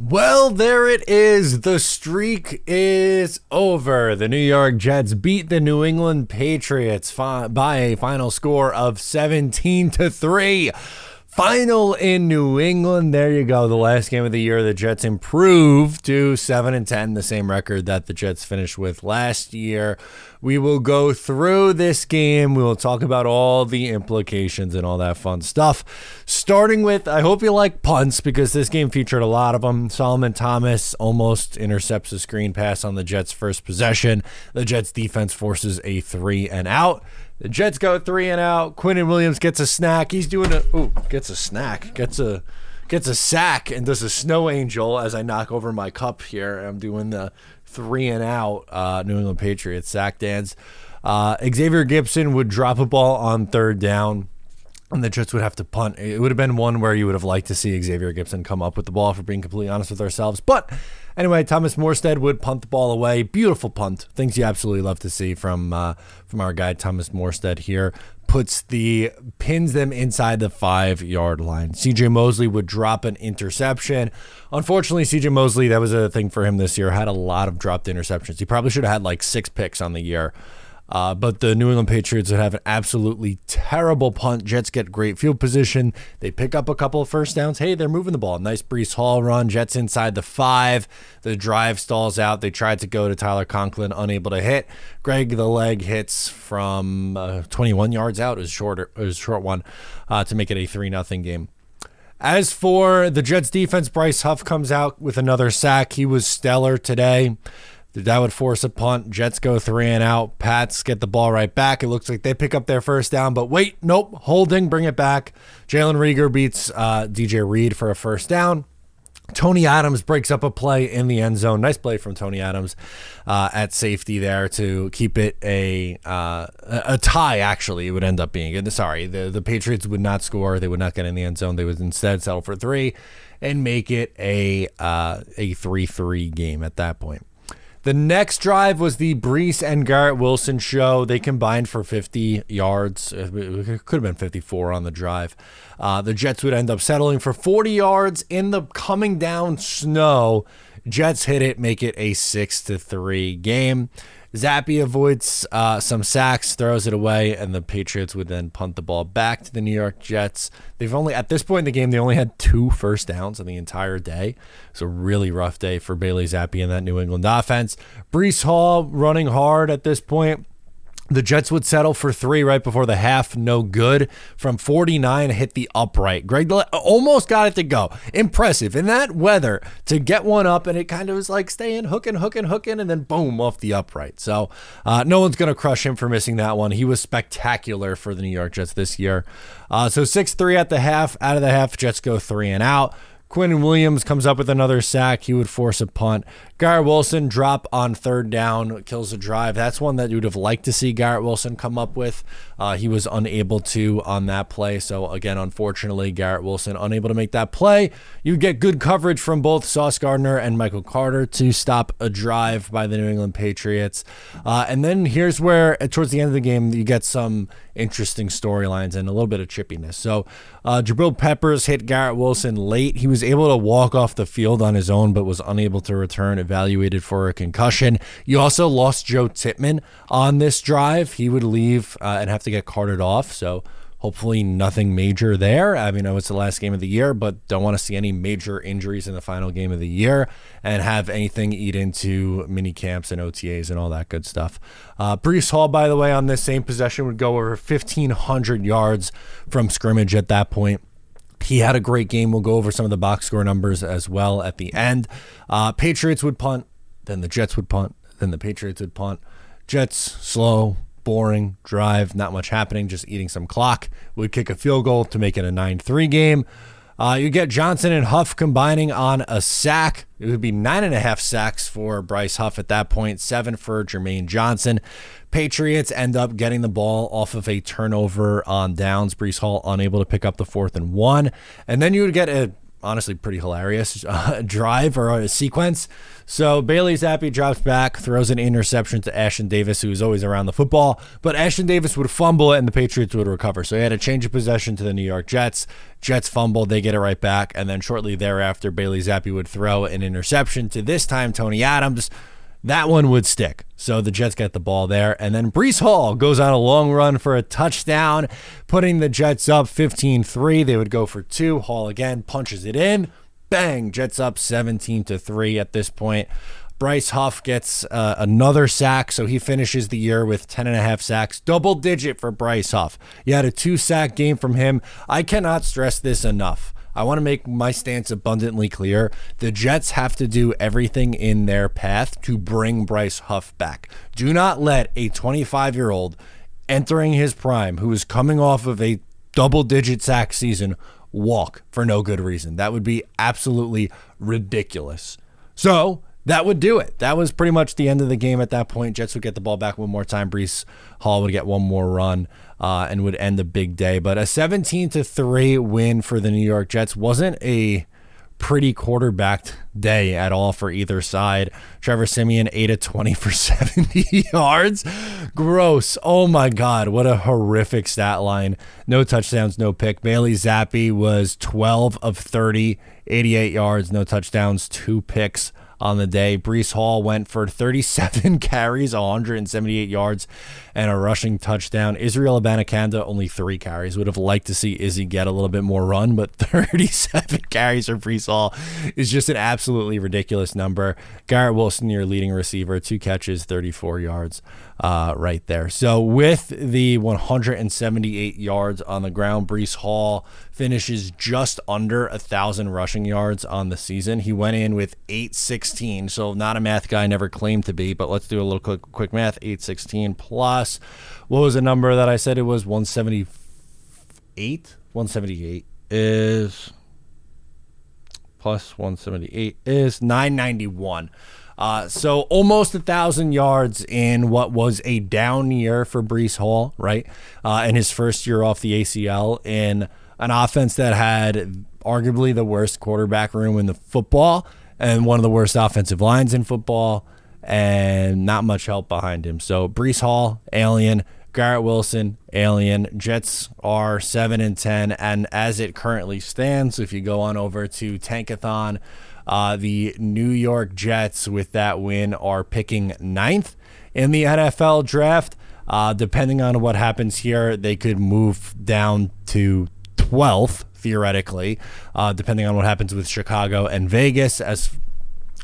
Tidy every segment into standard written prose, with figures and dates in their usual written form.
Well, there it is. The streak is over. The New York Jets beat the New England Patriots by a final score of 17-3. Final in New England. There you go. The last game of the year, the Jets improved to 7-10, the same record that the Jets finished with last year. We will go through this game. We will talk about all the implications and all that fun stuff. Starting with, I hope you like punts because this game featured a lot of them. Solomon Thomas almost intercepts a screen pass on the Jets' first possession. The Jets defense forces a 3-and-out. The Jets go 3-and-out. Quinnen Williams gets a snack. He's doing gets a sack and does a snow angel as I knock over my cup here. I'm doing the 3-and-out New England Patriots sack dance. Xavier Gipson would drop a ball on third down, and the Jets would have to punt. It would have been one where you would have liked to see Xavier Gipson come up with the ball, if we're being completely honest with ourselves. But anyway, Thomas Morstead would punt the ball away. Beautiful punt. Things you absolutely love to see from our guy Thomas Morstead here. Pins them inside the 5-yard line. CJ Mosley would drop an interception. Unfortunately, CJ Mosley, that was a thing for him this year, had a lot of dropped interceptions. He probably should have had like 6 picks on the year. But the New England Patriots would have an absolutely terrible punt. Jets get great field position. They pick up a couple of first downs. Hey, they're moving the ball. Nice Breece Hall run. Jets inside the 5. The drive stalls out. They tried to go to Tyler Conklin, unable to hit. Greg, the leg hits from 21 yards out. It was a short one to make it a 3-0 game. As for the Jets defense, Bryce Huff comes out with another sack. He was stellar today. That would force a punt. Jets go 3-and-out. Pats get the ball right back. It looks like they pick up their first down, but wait, nope, holding, bring it back. Jalen Reagor beats DJ Reed for a first down. Tony Adams breaks up a play in the end zone. Nice play from Tony Adams at safety there to keep it a tie, actually. It would end up being. Sorry, the Patriots would not score. They would not get in the end zone. They would instead settle for 3 and make it a 3-3 game at that point. The next drive was the Breece and Garrett Wilson show. They combined for 50 yards. It could have been 54 on the drive. The Jets would end up settling for 40 yards in the coming down snow. Jets hit it, make it a 6-3 game. Zappe avoids some sacks, throws it away, and the Patriots would then punt the ball back to the New York Jets. At this point in the game, they only had 2 first downs on the entire day. It's a really rough day for Bailey Zappe and that New England offense. Breece Hall running hard at this point. The Jets would settle for 3 right before the half. No good. From 49, hit the upright. Greg almost got it to go. Impressive. In that weather, to get one up, and it kind of was like staying, hooking, and then boom, off the upright. So no one's going to crush him for missing that one. He was spectacular for the New York Jets this year. So 6-3 at the half. Out of the half, Jets go 3-and-out. Quinnen Williams comes up with another sack. He would force a punt. Garrett Wilson drop on third down, kills a drive. That's one that you would have liked to see Garrett Wilson come up with. He was unable to on that play. So again, unfortunately, Garrett Wilson unable to make that play. You get good coverage from both Sauce Gardner and Michael Carter to stop a drive by the New England Patriots. And then here's where, towards the end of the game, you get some interesting storylines and a little bit of chippiness. So Jabril Peppers hit Garrett Wilson late. He was able to walk off the field on his own, but was unable to return, evaluated for a concussion. You also lost Joe Tippmann on this drive. He would leave and have to get carted off. So hopefully nothing major there. I mean, I know it's the last game of the year, but don't want to see any major injuries in the final game of the year and have anything eat into mini camps and OTAs and all that good stuff. Breece Hall, by the way, on this same possession would go over 1,500 yards from scrimmage at that point. He had a great game. We'll go over some of the box score numbers as well at the end. Patriots would punt, then the Jets would punt, then the Patriots would punt. Jets, slow, boring drive, not much happening, just eating some clock. Would kick a field goal to make it a 9-3 game. You get Johnson and Huff combining on a sack. It would be 9.5 sacks for Bryce Huff at that point, 7 for Jermaine Johnson. Patriots end up getting the ball off of a turnover on downs. Breece Hall unable to pick up the 4th and 1. And then you would get honestly pretty hilarious drive or a sequence. So Bailey Zappi drops back, throws an interception to Ashton Davis, who is always around the football, but Ashton Davis would fumble it and the Patriots would recover. So he had a change of possession to the New York Jets. Jets fumbled, they get it right back, and then shortly thereafter, Bailey Zappi would throw an interception to this time Tony Adams. That one would stick. So the Jets get the ball there. And then Breece Hall goes on a long run for a touchdown, putting the Jets up 15-3. They would go for two. Hall again punches it in. Bang. Jets up 17-3 at this point. Bryce Huff gets another sack, so he finishes the year with 10.5 sacks. Double digit for Bryce Huff. You had a 2-sack game from him. I cannot stress this enough. I want to make my stance abundantly clear. The Jets have to do everything in their path to bring Bryce Huff back. Do not let a 25-year-old entering his prime, who is coming off of a double-digit sack season, walk for no good reason. That would be absolutely ridiculous. So that would do it. That was pretty much the end of the game at that point. Jets would get the ball back one more time. Breece Hall would get one more run and would end a big day. But a 17-3 win for the New York Jets wasn't a pretty quarterbacked day at all for either side. Trevor Siemian 8-20 for 70 yards. Gross. Oh my God. What a horrific stat line. No touchdowns, no pick. Bailey Zappi was 12 of 30, 88 yards, no touchdowns, 2 picks on the day. Breece Hall went for 37 carries, 178 yards, and a rushing touchdown. Israel Abanikanda, only 3 carries. Would have liked to see Izzy get a little bit more run, but 37 carries for Breece Hall is just an absolutely ridiculous number. Garrett Wilson, your leading receiver, 2 catches, 34 yards right there. So with the 178 yards on the ground, Breece Hall finishes just under 1,000 rushing yards on the season. He went in with 816, so not a math guy, never claimed to be, but let's do a little quick math. 816 plus, what was the number that I said it was? 178? 178 is, plus 178 is 991. So almost 1,000 yards in what was a down year for Breece Hall, right? In his first year off the ACL, in an offense that had arguably the worst quarterback room in the football and one of the worst offensive lines in football, and not much help behind him. So Breece Hall, alien. Garrett Wilson, alien. Jets are 7-10, and as it currently stands, if you go on over to Tankathon, the New York Jets, with that win, are picking 9th in the NFL draft. Depending on what happens here, they could move down to 12th, theoretically, depending on what happens with Chicago and Vegas.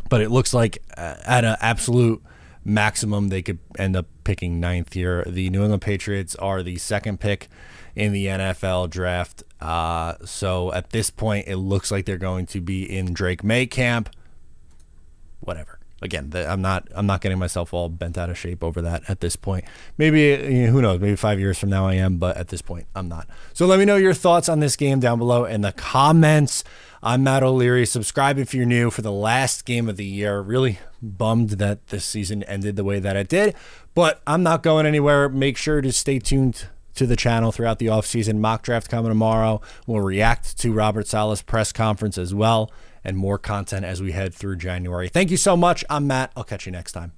But it looks like at an absolute maximum, they could end up picking 9th here. The New England Patriots are the 2nd pick in the NFL draft. So at this point, it looks like they're going to be in Drake May camp. Whatever. Again, I'm not getting myself all bent out of shape over that at this point. Maybe, who knows, maybe 5 years from now I am, but at this point I'm not. So let me know your thoughts on this game down below in the comments. I'm Matt O'Leary. Subscribe if you're new for the last game of the year. Really bummed that this season ended the way that it did, but I'm not going anywhere. Make sure to stay tuned to the channel throughout the offseason. Mock draft coming tomorrow. We'll react to Robert Saleh's press conference as well, and more content as we head through January. Thank you so much. I'm Matt. I'll catch you next time.